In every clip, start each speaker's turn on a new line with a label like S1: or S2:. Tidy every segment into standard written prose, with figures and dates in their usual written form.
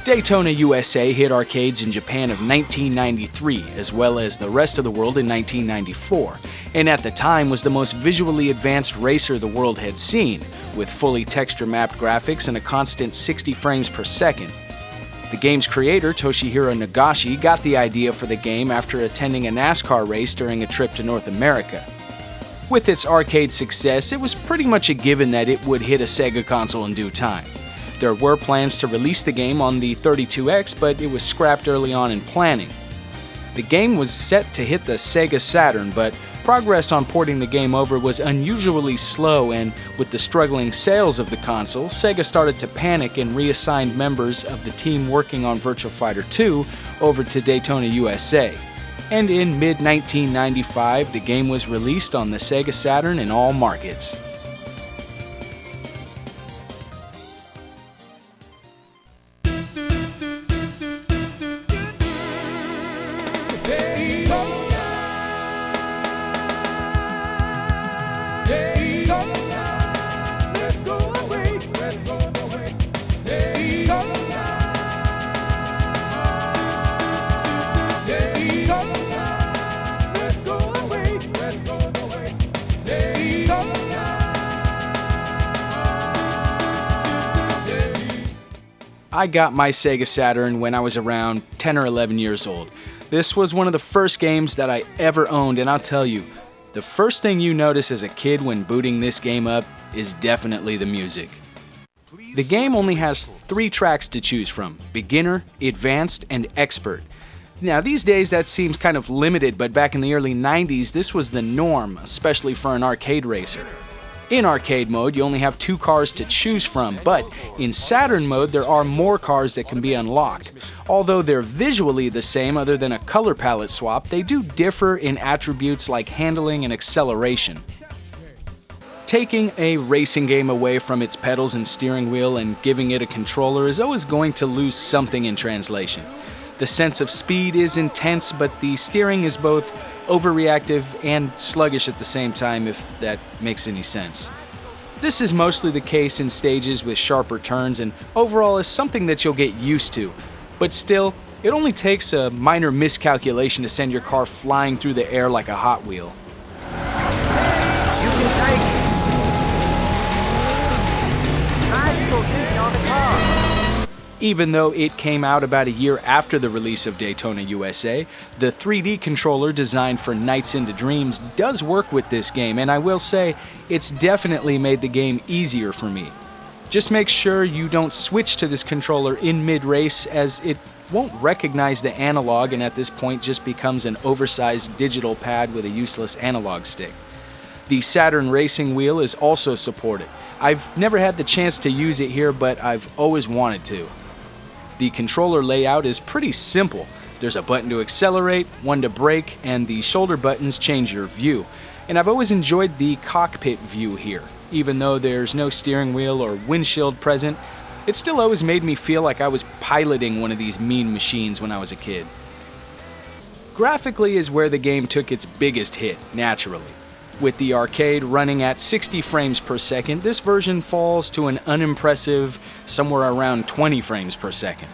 S1: Daytona USA hit arcades in Japan of 1993, as well as the rest of the world in 1994, and at the time was the most visually advanced racer the world had seen, with fully texture-mapped graphics and a constant 60 frames per second. The game's creator, Toshihiro Nagashi, got the idea for the game after attending a NASCAR race during a trip to North America. With its arcade success, it was pretty much a given that it would hit a SEGA console in due time. There were plans to release the game on the 32X, but it was scrapped early on in planning. The game was set to hit the SEGA Saturn, but progress on porting the game over was unusually slow, and with the struggling sales of the console, SEGA started to panic and reassigned members of the team working on Virtua Fighter 2 over to Daytona USA. And in mid-1995, the game was released on the SEGA Saturn in all markets. I got my Sega Saturn when I was around 10 or 11 years old. This was one of the first games that I ever owned, and I'll tell you, the first thing you notice as a kid when booting this game up is definitely the music. The game only has 3 tracks to choose from: Beginner, Advanced, and Expert. Now these days that seems kind of limited, but back in the early 90s this was the norm, especially for an arcade racer. In arcade mode, you only have 2 cars to choose from, but in Saturn mode, there are more cars that can be unlocked. Although they're visually the same other than a color palette swap, they do differ in attributes like handling and acceleration. Taking a racing game away from its pedals and steering wheel and giving it a controller is always going to lose something in translation. The sense of speed is intense, but the steering is both overreactive and sluggish at the same time, if that makes any sense. This is mostly the case in stages with sharper turns, and overall is something that you'll get used to. But still, it only takes a minor miscalculation to send your car flying through the air like a Hot Wheel.
S2: You can take it. Nice position on the car.
S1: Even though it came out about a year after the release of Daytona USA, the 3D controller designed for Nights into Dreams does work with this game, and I will say, it's definitely made the game easier for me. Just make sure you don't switch to this controller in mid-race, as it won't recognize the analog and at this point just becomes an oversized digital pad with a useless analog stick. The Saturn racing wheel is also supported. I've never had the chance to use it here, but I've always wanted to. The controller layout is pretty simple. There's a button to accelerate, one to brake, and the shoulder buttons change your view. And I've always enjoyed the cockpit view here. Even though there's no steering wheel or windshield present, it still always made me feel like I was piloting one of these mean machines when I was a kid. Graphically is where the game took its biggest hit, naturally. With the arcade running at 60 frames per second, this version falls to an unimpressive somewhere around 20 frames per second.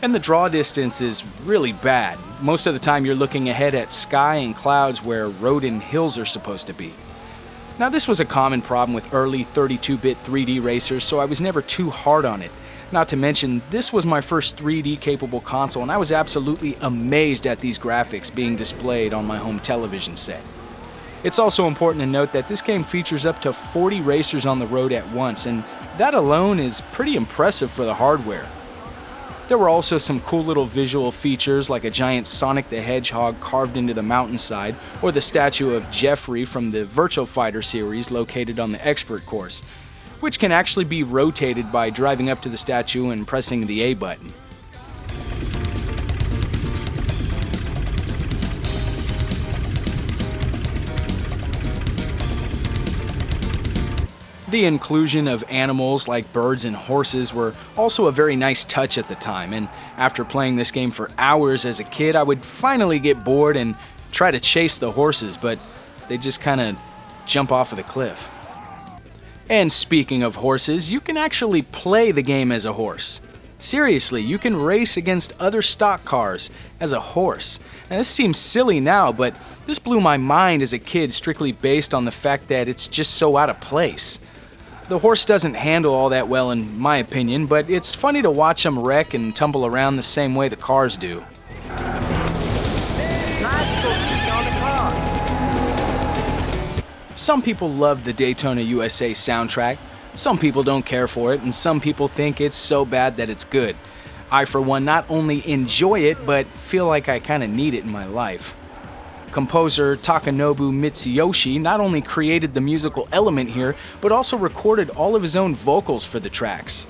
S1: And the draw distance is really bad. Most of the time you're looking ahead at sky and clouds where road and hills are supposed to be. Now this was a common problem with early 32-bit 3D racers, so I was never too hard on it. Not to mention, this was my first 3D capable console, and I was absolutely amazed at these graphics being displayed on my home television set. It's also important to note that this game features up to 40 racers on the road at once, and that alone is pretty impressive for the hardware. There were also some cool little visual features like a giant Sonic the Hedgehog carved into the mountainside, or the statue of Jeffrey from the Virtua Fighter series located on the Expert course, which can actually be rotated by driving up to the statue and pressing the A button. The inclusion of animals like birds and horses were also a very nice touch at the time, and after playing this game for hours as a kid, I would finally get bored and try to chase the horses, but they just kind of jump off of the cliff. And speaking of horses, you can actually play the game as a horse. Seriously, you can race against other stock cars as a horse. Now, this seems silly now, but this blew my mind as a kid strictly based on the fact that it's just so out of place. The horse doesn't handle all that well in my opinion, but it's funny to watch them wreck and tumble around the same way the cars do. Some people love the Daytona USA soundtrack, some people don't care for it, and some people think it's so bad that it's good. I, for one, not only enjoy it, but feel like I kinda need it in my life. Composer Takanobu Mitsuyoshi not only created the musical element here, but also recorded all of his own vocals for the tracks.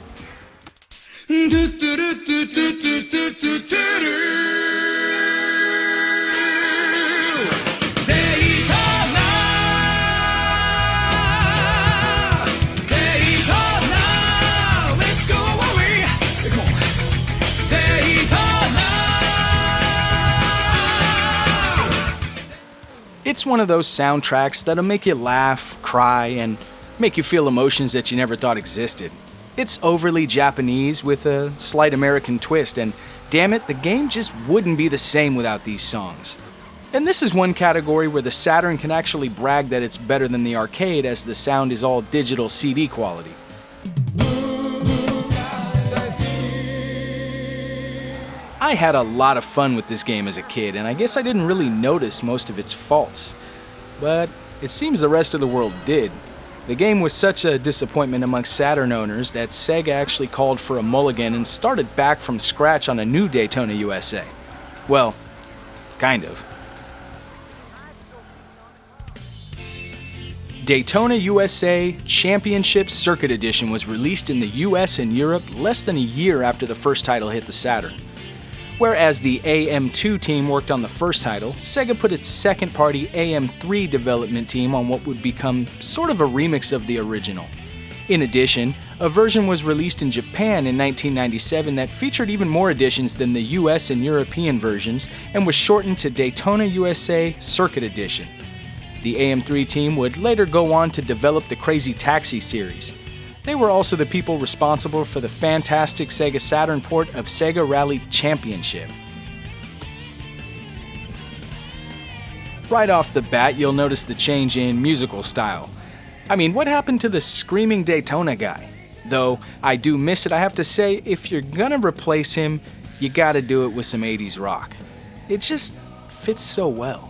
S1: It's one of those soundtracks that'll make you laugh, cry, and make you feel emotions that you never thought existed. It's overly Japanese with a slight American twist, and damn it, the game just wouldn't be the same without these songs. And this is one category where the Saturn can actually brag that it's better than the arcade, as the sound is all digital CD quality. I had a lot of fun with this game as a kid, and I guess I didn't really notice most of its faults. But it seems the rest of the world did. The game was such a disappointment amongst Saturn owners that SEGA actually called for a mulligan and started back from scratch on a new Daytona USA. Well, kind of. Daytona USA Championship Circuit Edition was released in the US and Europe less than a year after the first title hit the Saturn. Whereas the AM2 team worked on the first title, SEGA put its second-party AM3 development team on what would become sort of a remix of the original. In addition, a version was released in Japan in 1997 that featured even more additions than the US and European versions and was shortened to Daytona USA Circuit Edition. The AM3 team would later go on to develop the Crazy Taxi series. They were also the people responsible for the fantastic Sega Saturn port of Sega Rally Championship. Right off the bat, you'll notice the change in musical style. I mean, what happened to the screaming Daytona guy? Though I do miss it, I have to say, if you're gonna replace him, you gotta do it with some 80s rock. It just fits so well.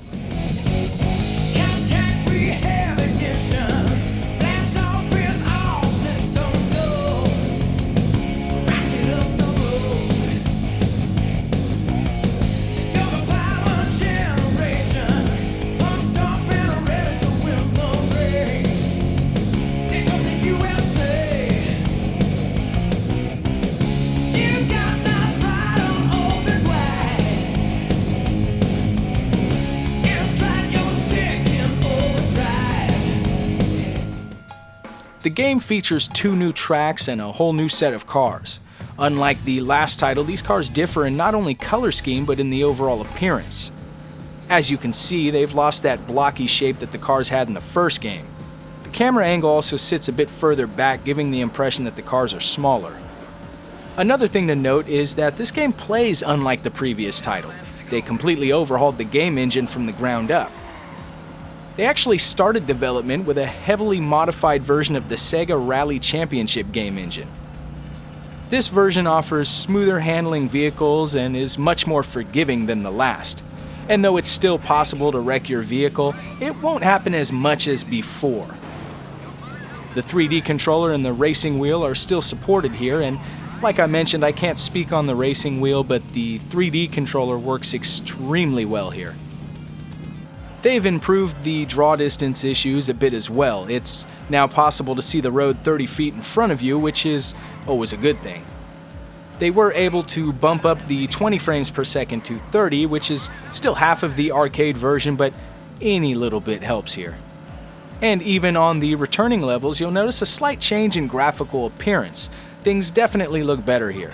S1: The game features 2 new tracks and a whole new set of cars. Unlike the last title, these cars differ in not only color scheme but in the overall appearance. As you can see, they've lost that blocky shape that the cars had in the first game. The camera angle also sits a bit further back, giving the impression that the cars are smaller. Another thing to note is that this game plays unlike the previous title. They completely overhauled the game engine from the ground up. They actually started development with a heavily modified version of the Sega Rally Championship game engine. This version offers smoother handling vehicles and is much more forgiving than the last. And though it's still possible to wreck your vehicle, it won't happen as much as before. The 3D controller and the racing wheel are still supported here, and like I mentioned, I can't speak on the racing wheel, but the 3D controller works extremely well here. They've improved the draw distance issues a bit as well. It's now possible to see the road 30 feet in front of you, which is always a good thing. They were able to bump up the 20 frames per second to 30, which is still half of the arcade version, but any little bit helps here. And even on the returning levels, you'll notice a slight change in graphical appearance. Things definitely look better here.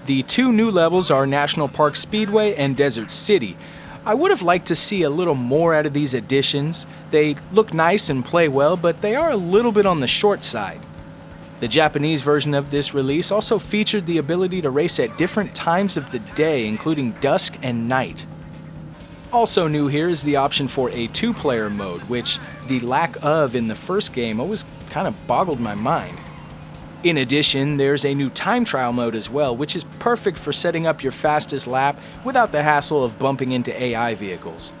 S1: The 2 new levels are National Park Speedway and Desert City. I would have liked to see a little more out of these additions. They look nice and play well, but they are a little bit on the short side. The Japanese version of this release also featured the ability to race at different times of the day, including dusk and night. Also new here is the option for a 2-player mode, which the lack of in the first game always kind of boggled my mind. In addition, there's a new time trial mode as well, which is perfect for setting up your fastest lap without the hassle of bumping into AI vehicles.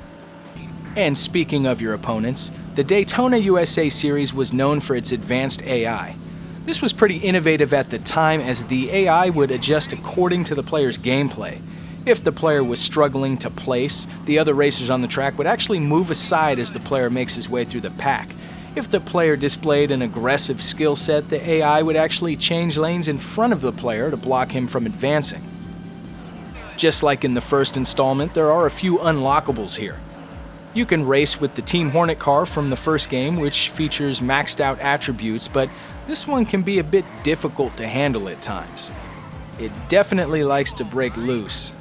S1: And speaking of your opponents, the Daytona USA series was known for its advanced AI. This was pretty innovative at the time, as the AI would adjust according to the player's gameplay. If the player was struggling to place, the other racers on the track would actually move aside as the player makes his way through the pack. If the player displayed an aggressive skill set, the AI would actually change lanes in front of the player to block him from advancing. Just like in the first installment, there are a few unlockables here. You can race with the Team Hornet car from the first game, which features maxed out attributes, but this one can be a bit difficult to handle at times. It definitely likes to break loose.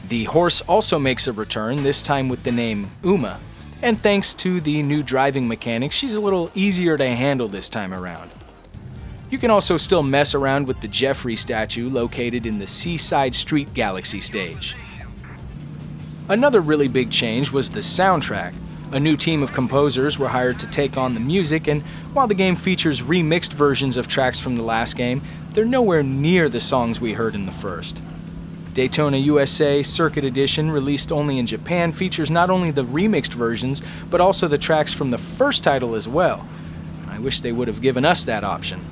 S1: The horse also makes a return, this time with the name Uma, and thanks to the new driving mechanics, she's a little easier to handle this time around. You can also still mess around with the Jeffrey statue located in the Seaside Street Galaxy stage. Another really big change was the soundtrack. A new team of composers were hired to take on the music, and while the game features remixed versions of tracks from the last game, they're nowhere near the songs we heard in the first. Daytona USA Circuit Edition, released only in Japan, features not only the remixed versions, but also the tracks from the first title as well. I wish they would have given us that option.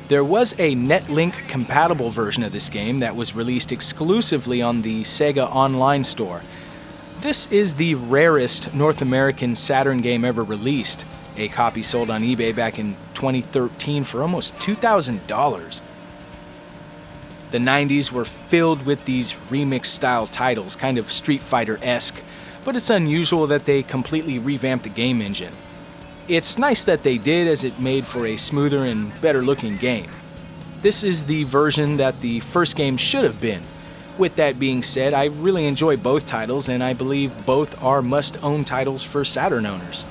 S1: There was a NetLink compatible version of this game that was released exclusively on the SEGA Online store. This is the rarest North American Saturn game ever released. A copy sold on eBay back in 2013 for almost $2,000. The 90s were filled with these remix-style titles, kind of Street Fighter-esque, but it's unusual that they completely revamped the game engine. It's nice that they did, as it made for a smoother and better-looking game. This is the version that the first game should have been. With that being said, I really enjoy both titles, and I believe both are must-own titles for Saturn owners.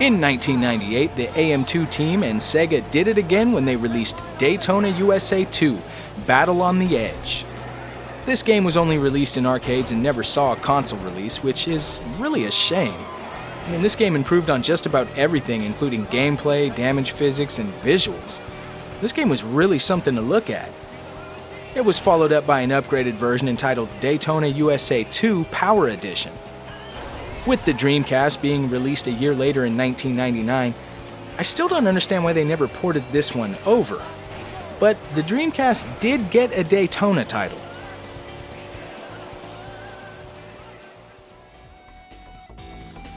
S1: In 1998, the AM2 team and SEGA did it again when they released Daytona USA 2: Battle on the Edge. This game was only released in arcades and never saw a console release, which is really a shame. I mean, this game improved on just about everything, including gameplay, damage physics, and visuals. This game was really something to look at. It was followed up by an upgraded version entitled Daytona USA 2 Power Edition. With the Dreamcast being released a year later in 1999, I still don't understand why they never ported this one over. But the Dreamcast did get a Daytona title.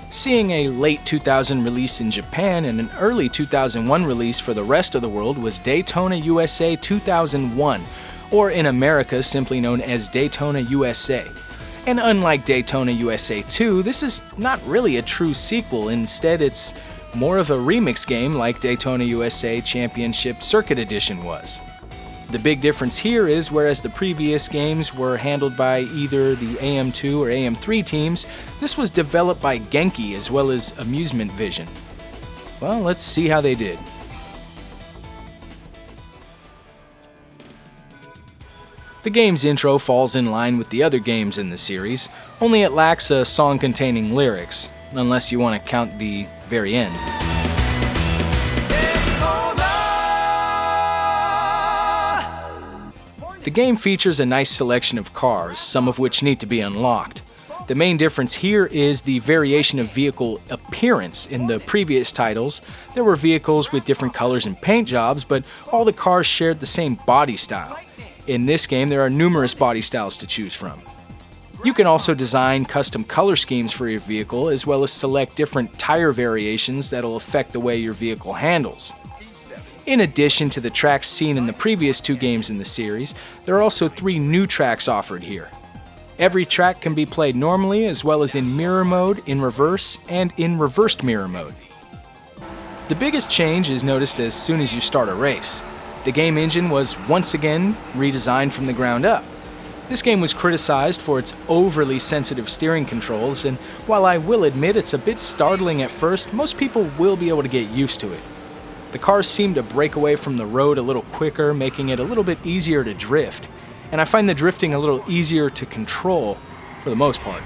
S1: Seeing a late 2000 release in Japan and an early 2001 release for the rest of the world was Daytona USA 2001, or in America simply known as Daytona USA. And unlike Daytona USA 2, this is not really a true sequel. Instead, it's more of a remix game like Daytona USA Championship Circuit Edition was. The big difference here is, whereas the previous games were handled by either the AM2 or AM3 teams, this was developed by Genki as well as Amusement Vision. Well, let's see how they did. The game's intro falls in line with the other games in the series, only it lacks a song containing lyrics, unless you want to count the very end. The game features a nice selection of cars, some of which need to be unlocked. The main difference here is the variation of vehicle appearance. In the previous titles, there were vehicles with different colors and paint jobs, but all the cars shared the same body style. In this game, there are numerous body styles to choose from. You can also design custom color schemes for your vehicle, as well as select different tire variations that'll affect the way your vehicle handles. In addition to the tracks seen in the previous two games in the series, there are also 3 new tracks offered here. Every track can be played normally, as well as in mirror mode, in reverse, and in reversed mirror mode. The biggest change is noticed as soon as you start a race. The game engine was once again redesigned from the ground up. This game was criticized for its overly sensitive steering controls, and while I will admit it's a bit startling at first, most people will be able to get used to it. The cars seem to break away from the road a little quicker, making it a little bit easier to drift, and I find the drifting a little easier to control for the most part.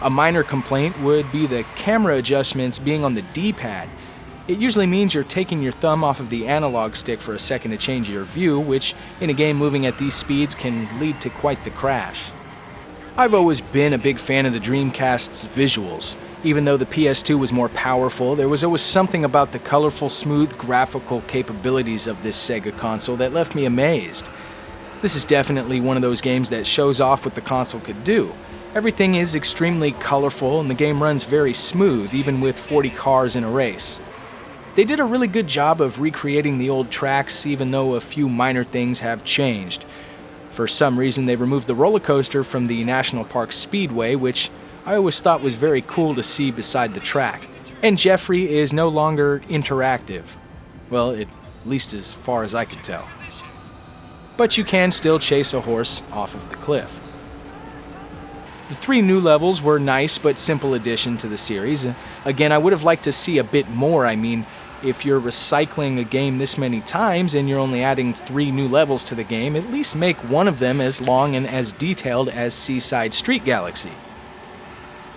S1: A minor complaint would be the camera adjustments being on the D-pad. It usually means you're taking your thumb off of the analog stick for a second to change your view, which in a game moving at these speeds can lead to quite the crash. I've always been a big fan of the Dreamcast's visuals. Even though the PS2 was more powerful, there was always something about the colorful, smooth graphical capabilities of this Sega console that left me amazed. This is definitely one of those games that shows off what the console could do. Everything is extremely colorful and the game runs very smooth, even with 40 cars in a race. They did a really good job of recreating the old tracks, even though a few minor things have changed. For some reason, they removed the roller coaster from the National Park Speedway, which I always thought was very cool to see beside the track. And Jeffrey is no longer interactive. Well, at least as far as I could tell. But you can still chase a horse off of the cliff. The 3 new levels were nice but simple addition to the series. Again, I would have liked to see a bit more. I mean, if you're recycling a game this many times and you're only adding 3 new levels to the game, at least make one of them as long and as detailed as Seaside Street Galaxy.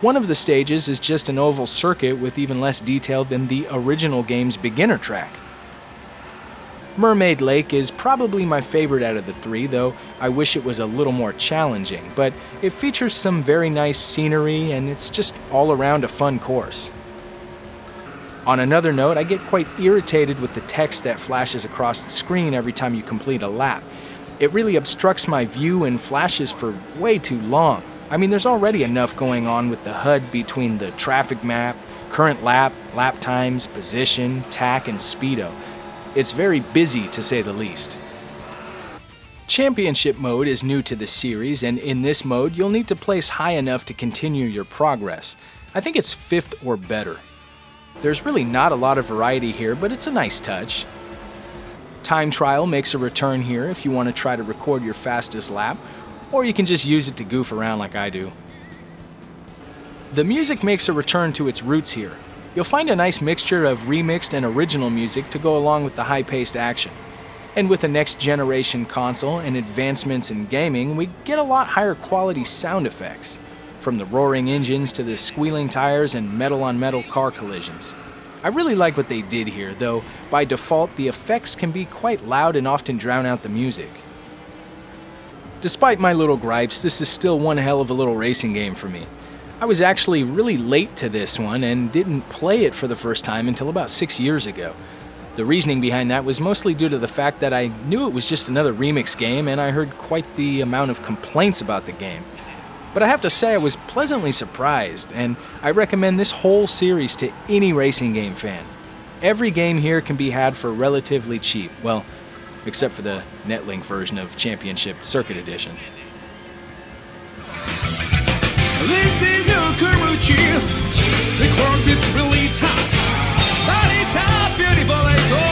S1: One of the stages is just an oval circuit with even less detail than the original game's beginner track. Mermaid Lake is probably my favorite out of the 3, though I wish it was a little more challenging, but it features some very nice scenery and it's just all around a fun course. On another note, I get quite irritated with the text that flashes across the screen every time you complete a lap. It really obstructs my view and flashes for way too long. I mean, there's already enough going on with the HUD between the traffic map, current lap, lap times, position, tack, and speedo. It's very busy, to say the least. Championship mode is new to the series, and in this mode, you'll need to place high enough to continue your progress. I think it's 5th or better. There's really not a lot of variety here, but it's a nice touch. Time trial makes a return here if you want to try to record your fastest lap, or you can just use it to goof around like I do. The music makes a return to its roots here. You'll find a nice mixture of remixed and original music to go along with the high-paced action. And with a next-generation console and advancements in gaming, we get a lot higher quality sound effects, from the roaring engines to the squealing tires and metal-on-metal car collisions. I really like what they did here, though by default the effects can be quite loud and often drown out the music. Despite my little gripes, this is still one hell of a little racing game for me. I was actually really late to this one and didn't play it for the first time until about 6 years ago. The reasoning behind that was mostly due to the fact that I knew it was just another remix game and I heard quite the amount of complaints about the game. But I have to say I was pleasantly surprised, and I recommend this whole series to any racing game fan. Every game here can be had for relatively cheap, well, except for the Netlink version of Championship Circuit Edition.
S3: This is your crew chief. The cornfit really tough, but it's a beautiful.